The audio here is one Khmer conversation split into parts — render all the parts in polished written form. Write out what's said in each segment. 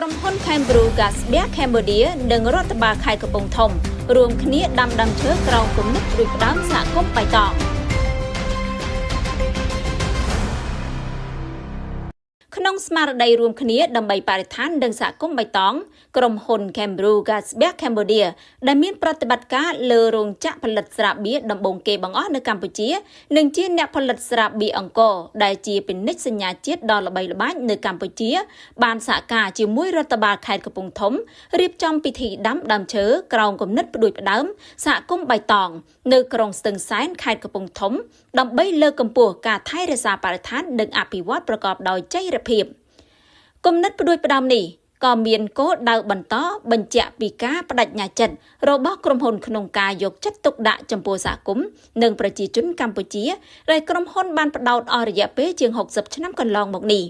ក្រុមហ៊ុន Cambrew Gas បែក Cambodia និងរដ្ឋបាលខេត្តកំពង់ធំរួមគ្នាដាំឈើក្រោមគំនិតរួចផ្ដើមសហគមន៍បៃតងក្នុងស្មារតីរួមគ្នាដើម្បីបរិស្ថាននិងសហគមន៍បៃតងក្រុមហ៊ុន Cambrew Gas បែក Cambodia ដែលមានប្រតិបត្តិការលើរោងចក្រផលិតស្រាបៀរដំបូងគេបង្អស់នៅកម្ពុជានិងជាអ្នកផលិតស្រាបៀរអង្គរដែលជាពាណិជ្ជសញ្ញាជាតិដ៏ល្បីល្បាញនៅកម្ពុជាបានសហការជាមួយរដ្ឋបាលខេត្តកំពង់ធំរៀបចំពិធីដាំដើមឈើក្រោមគំនិតផ្ដួចផ្ដើមសហគមន៍បៃតងនៅក្រុងស្ទឹងសែនខេត្តកំពង់ធំដើម្បីលើកកម្ពស់ការថែរក្សាបរិស្ថាននិងអភិវឌ្ឍប្រកបដោយចីរភាពគំនិតផ្ដួចផ្ដើមនេះក៏មានគោលដៅបន្តបញ្ជាក់ពីការបដិញ្ញាចិត្តរបស់ក្រុមហ៊ុនក្នុងការយកចិត្តទុកដាក់ចំពោះសហគមន៍និងប្រជាជនកម្ពុជាដែលក្រុមហ៊ុនបានផ្ដោតអស់រយៈពេលជាង60ឆ្នាំកន្លងមកនេះ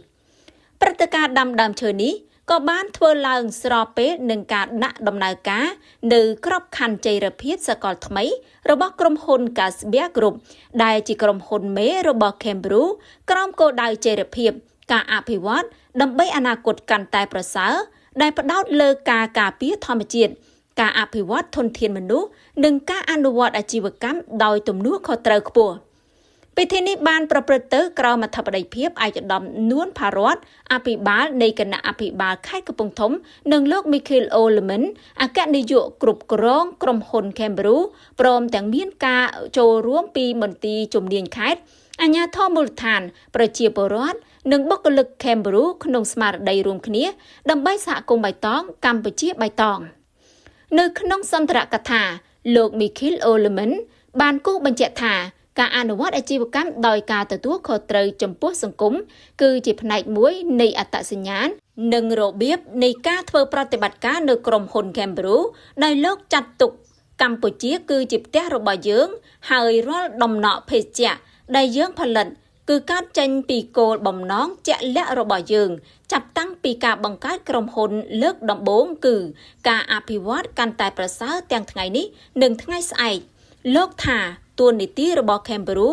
ព្រឹត្តិការណ៍ដាំដើមឈើនេះក៏បានធ្វើឡើងស្របពេលនឹងការដាក់ដំណើរការនៅក្របខ័ណ្ឌចីរភាពសកលថ្មីរបស់ក្រុមហ៊ុន Casbia Group ដែលជាក្រុមហ៊ុនមេរបស់ Cambrew ក្រោមគោលដៅចីរភាពការអភិវឌ្ឍដើម្បីអនាគតកាន់តែប្រសើរដែលផ្ដោតលើការការពារធម្មជាតិការអភិវឌ្ឍធនធានមនុស្សនិងការអនុវត្តអាជីវកម្មដោយទំនួលខុសត្រូវខ្ពស់ពិធីនេះបានប្រព្រឹត្តទៅក្រោមអធិបតីភាពឯកឧត្តមនួនផារតអភិបាលនៃគណៈអភិបាលខេត្តកំពង់ធំនិងលោក Michael Oleman អគ្គនាយកគ្រប់គ្រងក្រុមហ៊ុន Cambrew ព្រមទាំងមានការចូលរួមពីមន្ទីរជំនាញខេត្តអាជ្ញាធរមូលដ្ឋានប្រជាពលរដ្ឋនិងបុគ្គលិក Cambrew ក្នុងស្មារតីរួមគ្នាដើម្បីសហគមន៍បៃតងកម្ពុជាបៃតងនៅក្នុងសន្ទរកថាលោក Michael Oleman បានគូបញ្ជាក់ថាការអនុវត្តអាជីវកម្មដោយការទទួលខុសត្រូវចំពោះសង្គមគឺជាផ្នែកមួយនៃអត្តសញ្ញាណនិងរបៀបនៃការធ្វើប្រតិបត្តិការនៅក្រុមហ៊ុន Cambrew ដោយលោកចាត់ទុកកម្ពុជាគឺជាផ្ទះរបស់យើងហើយរាល់ដំណក់ភេសជ្ជៈដែលយើងផលិតគឺកើតចេញពីគោលបំណងជាក់លាក់របស់យើងចាប់តាំងពីការបង្កើតក្រុមហ៊ុនលើកដំបូងគឺការអភិវឌ្ឍកាន់តែប្រសើរទាំងថ្ងៃនេះនិងថ្ងៃស្អែកលោកថាតួនាទីរបស់ Cambrew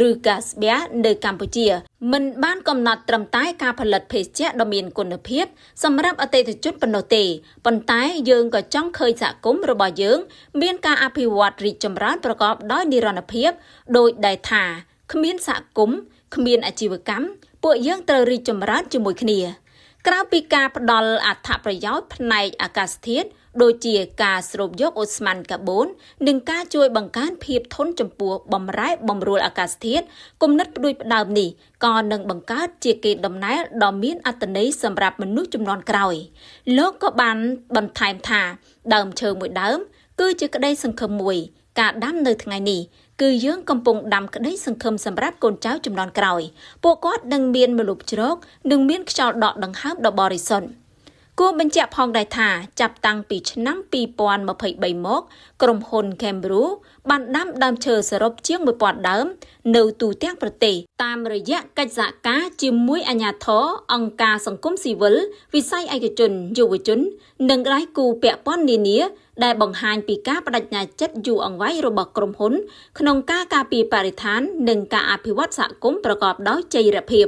ឬ Casbia នៅកម្ពុជាមិនបានកំណត់ត្រឹមតែការផលិតភេសជ្ជៈដ៏មានគុណភាពសម្រាប់អតិថិជនប៉ុណ្ណោះទេប៉ុន្តែយើងក៏ចង់ឃើញសហគមន៍របស់យើងមានការអភិវឌ្ឍរីកចម្រើនប្រកបដោយនិរន្តរភាពដោយដែលថាគ្មានសហគមន៍គ្មានអាជីវកម្មពួកយើងត្រូវរីកចម្រើនជាមួយគ្នាក្រៅពីការផ្ដល់អត្ថប្រយោជន៍ផ្នែកអាកាសធាតុដូចជាការស្រូបយកអូស្មန်កាបូននិងការជួយបង្កើនភាពធន់ចំពោះបម្រែបម្រួលអាកាសធាតុគំនិតផ្ដួចផ្ដើមនេះក៏នឹងបង្កើតជាកេរដំណែលដ៏មានអត្ថន័យសម្រាប់មនុស្សជំនាន់ក្រោយលោកក៏បានបន្ថែមថាដើមឈើមួយដើមគឺជាក្តីសង្ឃឹមមួយការដាំនៅថ្ងៃនេះគឺយើងកំពុងដាំក្តីសង្ឃឹមសម្រាប់កូនចៅជំនាន់ក្រោយពួកគាត់នឹងមានម្លប់ជ្រកនិងមានខ្យល់ដកដង្ហើមដ៏បរិសុទ្ធគួរបញ្ជាក់ផងដែរថាចាប់តាំងពីឆ្នាំ2023មកក្រុមហ៊ុន Cambrew បានដាំដើមឈើសរុបជាង 1000 ដើមនៅទូទាំងប្រទេសតាមរយៈកិច្ចសហការជាមួយអាជ្ញាធរអង្គការសង្គមស៊ីវិលវិស័យឯកជនយុវជននិងដៃគូពាក់ព័ន្ធនានាដែលបង្ហាញពីការបដិញ្ញាចិត្តយូរអង្វែងរបស់ក្រុមហ៊ុនក្នុងការការពារបរិស្ថាននិងការអភិវឌ្ឍសហគមន៍ប្រកបដោយចីរភាព